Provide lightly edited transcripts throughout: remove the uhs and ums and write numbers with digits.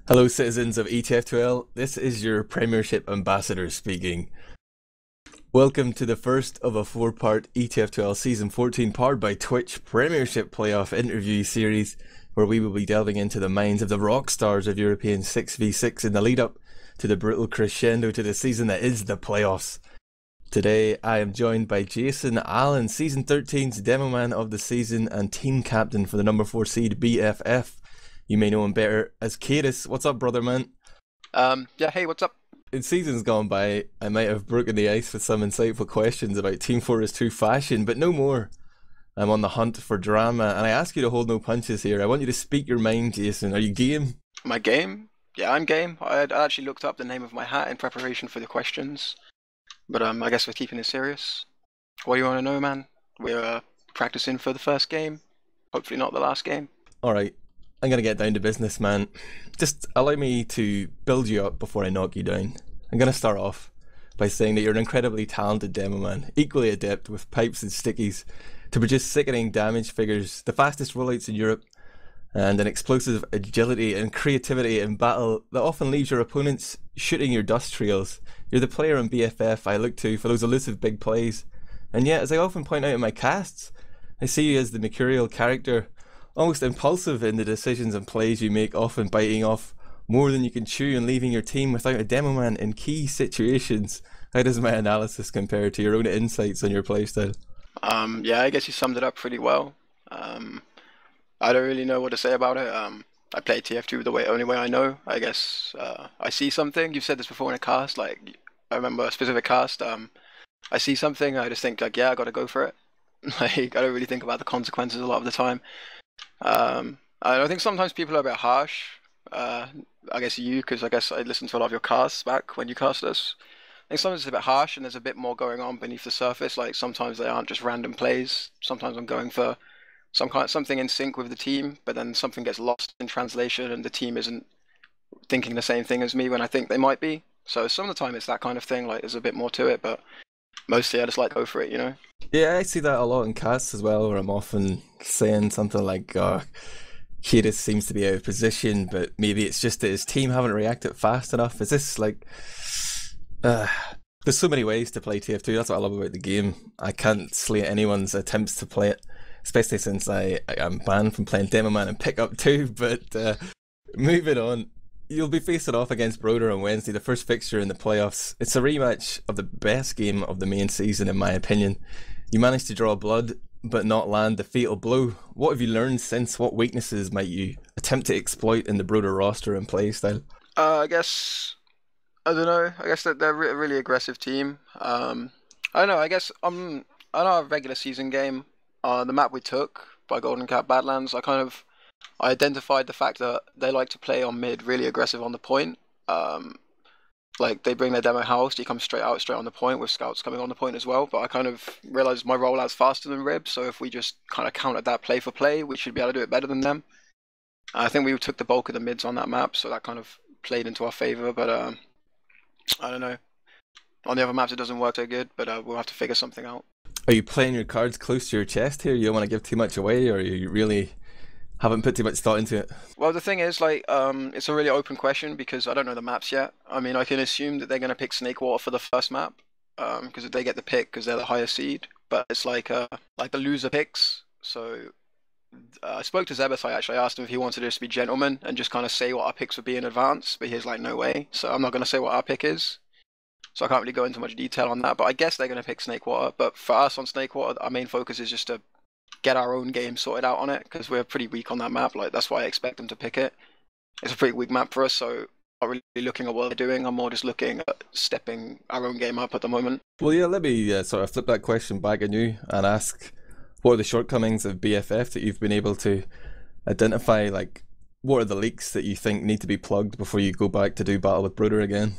Hello, citizens of ETF2L. This is your Premiership ambassador speaking. Welcome to the first of a four-part ETF2L Season 14 powered by Twitch Premiership Playoff interview series, where we will be delving into the minds of the rock stars of European 6v6 in the lead-up to the brutal crescendo to the season that is the playoffs. Today, I am joined by Jason Allen, Season 13's Demo Man of the Season and Team Captain for the number 4 seed BFF. You may know him better as Kaidus. What's up, brother man? Yeah, hey, what's up? In seasons gone by, I might have broken the ice with some insightful questions about Team Fortress 2 fashion, but no more. I'm on the hunt for drama, and I ask you to hold no punches here. I want you to speak your mind, Jason. Are you game? My game? Yeah, I'm game. I actually looked up the name of my hat in preparation for the questions, but I guess we're keeping it serious. What do you want to know, man? We're practicing for the first game. Hopefully not the last game. Alright, I'm going to get down to business, man. Just allow me to build you up before I knock you down. I'm going to start off by saying that you're an incredibly talented demo man, equally adept with pipes and stickies to produce sickening damage figures, the fastest rollouts in Europe, and an explosive agility and creativity in battle that often leaves your opponents shooting your dust trails. You're the player on BFF I look to for those elusive big plays, and yet, as I often point out in my casts, I see you as the mercurial character, almost impulsive in the decisions and plays you make, often biting off more than you can chew and leaving your team without a demo man in key situations. How does my analysis compare to your own insights on your playstyle? Yeah, I guess you summed it up pretty well. I don't really know what to say about it. I play TF2 the only way I know. I guess I see something. You've said this before in a cast. Like I remember a specific cast. I see something. I just think like, yeah, I got to go for it. Like I don't really think about the consequences a lot of the time. I think sometimes people are a bit harsh. I guess because I guess I listened to a lot of your casts back when you cast us. I think sometimes it's a bit harsh and there's a bit more going on beneath the surface. Like sometimes they aren't just random plays. Sometimes I'm going for something in sync with the team, but then something gets lost in translation and the team isn't thinking the same thing as me when I think they might be. So some of the time it's that kind of thing. Like there's a bit more to it, but mostly I just like to go for it, you know? Yeah, I see that a lot in casts as well, where I'm often saying something like, Kiedis seems to be out of position, but maybe it's just that his team haven't reacted fast enough. Is this like... there's so many ways to play TF2, that's what I love about the game. I can't slate anyone's attempts to play it, especially since I'm banned from playing Demo Man and Pickup too, but moving on. You'll be facing off against Broder on Wednesday, the first fixture in the playoffs. It's a rematch of the best game of the main season, in my opinion. You managed to draw blood, but not land the fatal blow. What have you learned since? What weaknesses might you attempt to exploit in the Broder roster and play style? I guess I don't know. I guess that they're a really aggressive team. I don't know. I guess I know our regular season game, the map we took by Golden Cap Badlands. I identified the fact that they like to play on mid, really aggressive on the point. Like they bring their demo house, you come straight out, straight on the point with scouts coming on the point as well. But I kind of realized my rollout's faster than Rib, so if we just kind of countered that play for play, we should be able to do it better than them. I think we took the bulk of the mids on that map, so that kind of played into our favor. But I don't know. On the other maps, it doesn't work so good, but we'll have to figure something out. Are you playing your cards close to your chest here? You don't want to give too much away, or you really haven't put too much thought into it? Well, the thing is, like, it's a really open question because I don't know the maps yet. I mean, I can assume that they're going to pick Snakewater for the first map, because they get the pick because they're the higher seed. But it's like the loser picks. So I spoke to Zebasai actually. I asked him if he wanted to just be gentleman and just kind of say what our picks would be in advance. But he's like, no way. So I'm not going to say what our pick is. So I can't really go into much detail on that. But I guess they're going to pick Snakewater. But for us on Snakewater, our main focus is just to get our own game sorted out on it because we're pretty weak on that map. Like that's why I expect them to pick it. It's a pretty weak map for us, so I'm not really looking at what they're doing. I'm more just looking at stepping our own game up at the moment. Well, yeah, let me sort of flip that question back at you and ask, what are the shortcomings of BFF that you've been able to identify? Like, what are the leaks that you think need to be plugged before you go back to do battle with Broder again?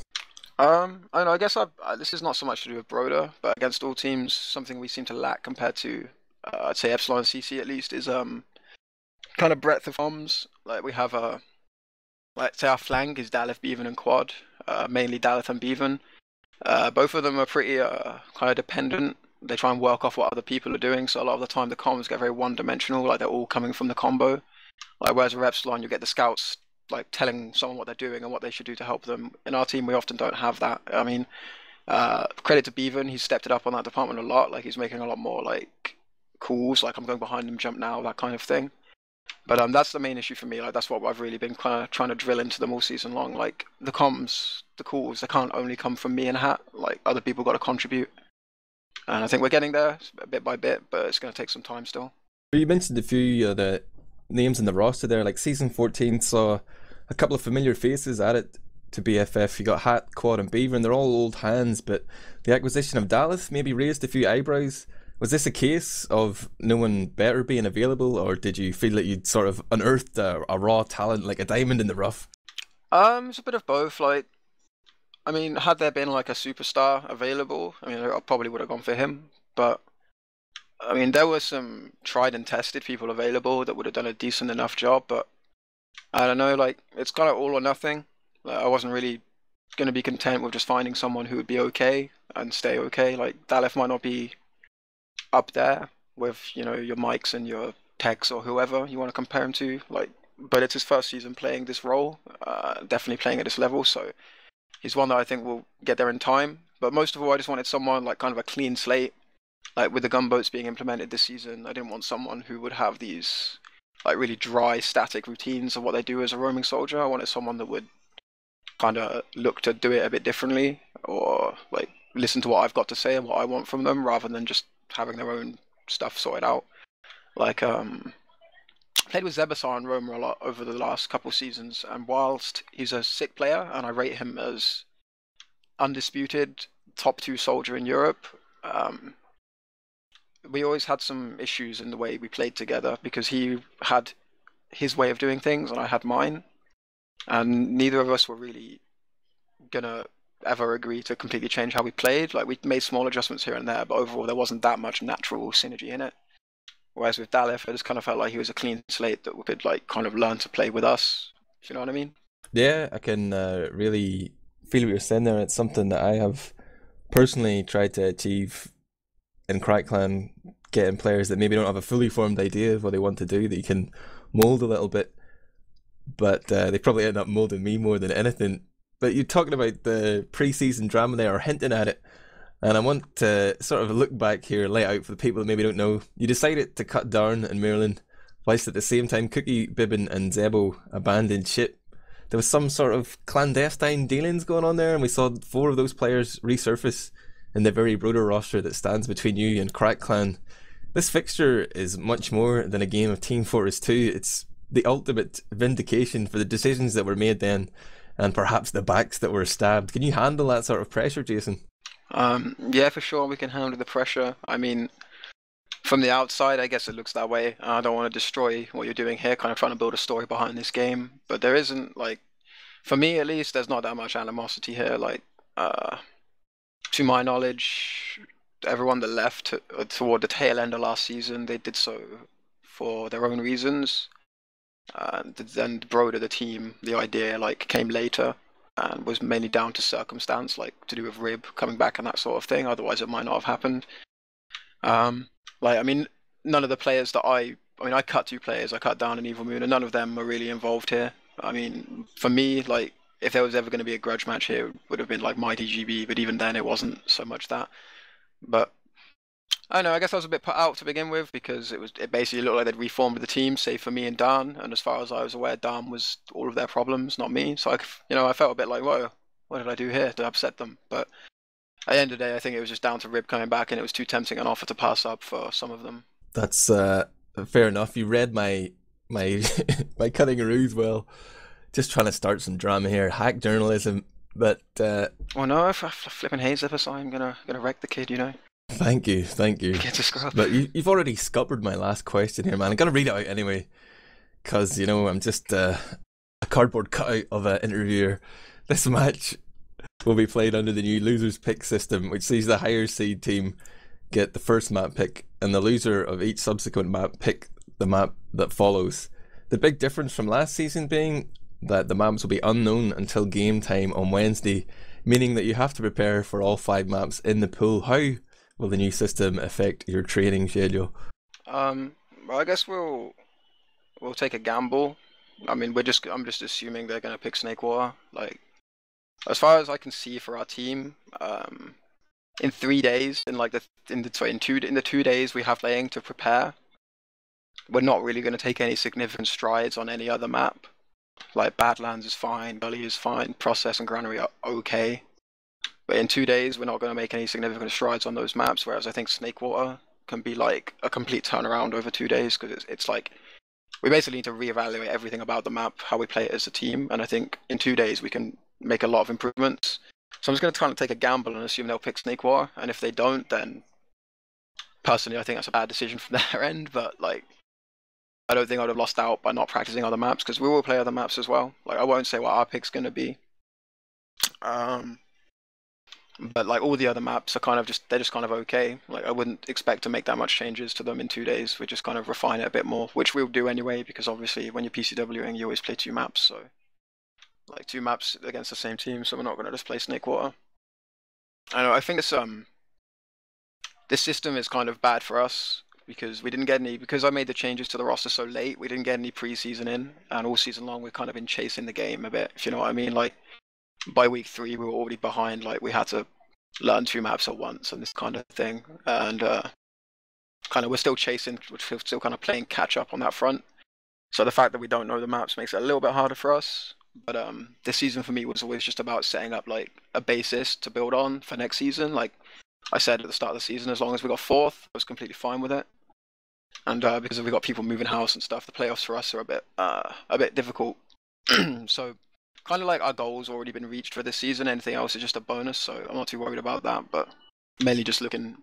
I don't know. I guess this is not so much to do with Broder, but against all teams, something we seem to lack compared to I'd say Epsilon and CC at least is kind of breadth of comms. Like we have like say our flank is Daleth, Bevan and Quad, mainly Daleth and Bevan. Both of them are pretty kind of dependent. They try and work off what other people are doing, so a lot of the time the comms get very one-dimensional, like they're all coming from the combo. Like whereas with Epsilon, you get the scouts like telling someone what they're doing and what they should do to help them. In our team, we often don't have that. I mean, credit to Bevan, he's stepped it up on that department a lot. Like he's making a lot more like calls, like I'm going behind him, jump now, that kind of thing. But that's the main issue for me. Like that's what I've really been kind of trying to drill into them all season long. Like the comms, the calls, they can't only come from me and Hat. Like other people got to contribute. And I think we're getting there bit by bit, but it's going to take some time still. You mentioned a few of the names in the roster there. Like season 14 saw a couple of familiar faces added to BFF. You got Hat, Quad, and Beaver, and they're all old hands. But the acquisition of Dallas maybe raised a few eyebrows. Was this a case of no one better being available, or did you feel that you'd sort of unearthed a raw talent, like a diamond in the rough? It's a bit of both. Like, I mean, had there been like a superstar available, I mean, I probably would have gone for him. But I mean, there were some tried and tested people available that would have done a decent enough job. But I don't know, like it's kind of all or nothing. Like, I wasn't really going to be content with just finding someone who would be okay and stay okay. Like Dalef might not be up there with your Mikes and your Techs or whoever you want to compare him to, like, but it's his first season playing this role, definitely playing at this level, so he's one that I think will get there in time. But most of all, I just wanted someone like kind of a clean slate. Like with the gunboats being implemented this season, I didn't want someone who would have these like really dry static routines of what they do as a roaming soldier. I wanted someone that would kind of look to do it a bit differently, or like listen to what I've got to say and what I want from them, rather than just having their own stuff sorted out. Like played with Zebasar and Roma a lot over the last couple of seasons, and whilst he's a sick player and I rate him as undisputed top 2 soldier in Europe, we always had some issues in the way we played together, because he had his way of doing things and I had mine, and neither of us were really gonna ever agree to completely change how we played. Like we made small adjustments here and there, but overall there wasn't that much natural synergy in it. Whereas with Dalef, I just kind of felt like he was a clean slate that could like kind of learn to play with us, if you know what I mean. Yeah, I can really feel what you're saying there. It's something that I have personally tried to achieve in Crack Clan, getting players that maybe don't have a fully formed idea of what they want to do, that you can mould a little bit, but they probably end up moulding me more than anything. But you're talking about the pre-season drama there, or hinting at it, and I want to sort of look back here, lay out for the people that maybe don't know. You decided to cut Darn and Maryland, whilst at the same time Cookie, Bibbin and Zebo abandoned ship. There was some sort of clandestine dealings going on there, and we saw 4 of those players resurface in the very broader roster that stands between you and Crack Clan. This fixture is much more than a game of Team Fortress 2. It's the ultimate vindication for the decisions that were made then, and perhaps the backs that were stabbed. Can you handle that sort of pressure, Jason? Yeah, for sure, we can handle the pressure. I mean, from the outside, I guess it looks that way. I don't want to destroy what you're doing here, kind of trying to build a story behind this game. But there isn't, like, for me at least, there's not that much animosity here. Like, to my knowledge, everyone that left toward the tail end of last season, they did so for their own reasons. Then the broader the team, the idea like came later and was mainly down to circumstance, like to do with Rib coming back and that sort of thing. Otherwise, it might not have happened. Like, I mean, none of the players that I cut 2 players. I cut Down and Evil Moon, and none of them are really involved here. I mean, for me, like, if there was ever going to be a grudge match here, it would have been like Mighty GB, but even then it wasn't so much that. But I don't know, I guess I was a bit put out to begin with, because it basically looked like they'd reformed the team, save for me and Dan, and as far as I was aware, Dan was all of their problems, not me. So I felt a bit like, whoa, what did I do here to upset them? But at the end of the day, I think it was just down to Rib coming back, and it was too tempting an offer to pass up for some of them. That's fair enough. You read my my cutting ruse well. Just trying to start some drama here, hack journalism. But well, no, if I flipping hates this, I'm gonna wreck the kid, Thank you. Get to scrub. But you've already scuppered my last question here, man. I'm gonna read it out anyway, because I'm just a cardboard cutout of an interviewer. This match will be played under the new losers pick system, which sees the higher seed team get the first map pick, and the loser of each subsequent map pick the map that follows. The big difference from last season being that the maps will be unknown until game time on Wednesday, meaning that you have to prepare for all 5 maps in the pool. How will the new system affect your training schedule? Well, I guess we'll take a gamble I mean, I'm just assuming they're gonna pick Snakewater. Like, as far as I can see for our team, in 3 days, in the 2 days we have playing to prepare, we're not really going to take any significant strides on any other map. Like Badlands is fine, Gully is fine, Process and Granary are okay. But in 2 days, we're not going to make any significant strides on those maps, whereas I think Snakewater can be like a complete turnaround over 2 days, because it's like, we basically need to reevaluate everything about the map, how we play it as a team, and I think in 2 days we can make a lot of improvements. So I'm just going to kind of take a gamble and assume they'll pick Snakewater, and if they don't, then personally I think that's a bad decision from their end, but like, I don't think I would have lost out by not practicing other maps, because we will play other maps as well. Like, I won't say what our pick's going to be. But like all the other maps are kind of they're just kind of okay. Like, I wouldn't expect to make that much changes to them in 2 days. We just kind of refine it a bit more, which we'll do anyway, because obviously when you're PCWing, you always play 2 maps. So like 2 maps against the same team, so we're not going to just play Snakewater. I know, I think this system is kind of bad for us, because we didn't get any, because I made the changes to the roster so late, we didn't get any preseason in, and all season long we've kind of been chasing the game a bit, if you know what I mean. Like, by week 3 we were already behind, like we had to learn 2 maps at once and this kind of thing, and kind of we're still still kind of playing catch up on that front. So the fact that we don't know the maps makes it a little bit harder for us. But this season for me was always just about setting up like a basis to build on for next season. Like I said at the start of the season, as long as we got 4th, I was completely fine with it. And because we got people moving house and stuff, the playoffs for us are a bit difficult. So kind of like our goal's already been reached for this season. Anything else is just a bonus, so I'm not too worried about that, but mainly just looking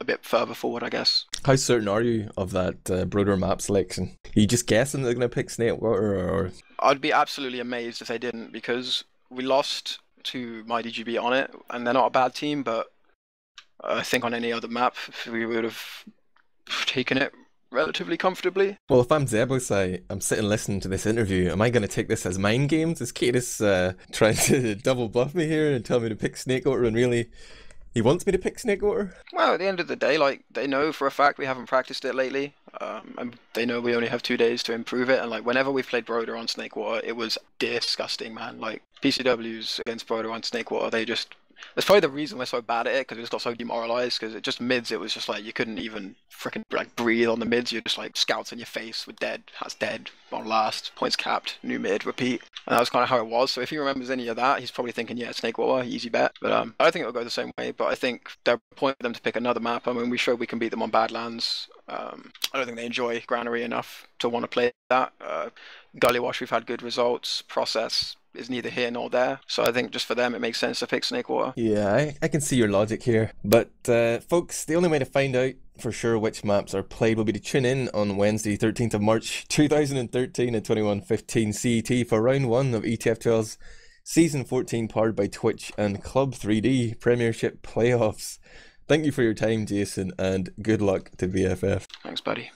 a bit further forward, I guess. How certain are you of that broader map selection? Are you just guessing they're going to pick Snakewater, or? I'd be absolutely amazed if they didn't, because we lost to MyDGB on it, and they're not a bad team, but I think on any other map we would have taken it relatively comfortably. Well, if I'm Zebus, I'm sitting listening to this interview, am I going to take this as mind games? Is Kaidus trying to double bluff me here and tell me to pick Snakewater, and really he wants me to pick Snakewater? Well, at the end of the day, like, they know for a fact we haven't practiced it lately, and they know we only have 2 days to improve it, and like whenever we played Broder on Snakewater, it was disgusting, man. Like, PCWs against Broder on Snakewater, that's probably the reason we're so bad at it, because we just got so demoralized, because it just mids, it was just like you couldn't even freaking like breathe on the mids. You're just like scouts in your face, we're dead, that's dead, on last, points capped, new mid, repeat. And that was kind of how it was. So if he remembers any of that, he's probably thinking, yeah, Snakewater, easy bet. But I don't think it'll go the same way, but I think they're pointing them to pick another map. I mean, we showed we can beat them on Badlands. I don't think they enjoy Granary enough to want to play that. Gullywash, we've had good results. Process is neither here nor there. So I think just for them, it makes sense to pick Snakewater. Yeah, I can see your logic here. But folks, the only way to find out for sure which maps are played will be to tune in on Wednesday, 13th of March 2013 at 21:15 CET for round 1 of ETF2L's Season 14, powered by Twitch and Club 3D Premiership playoffs. Thank you for your time, Jason, and good luck to BFF. Thanks, buddy.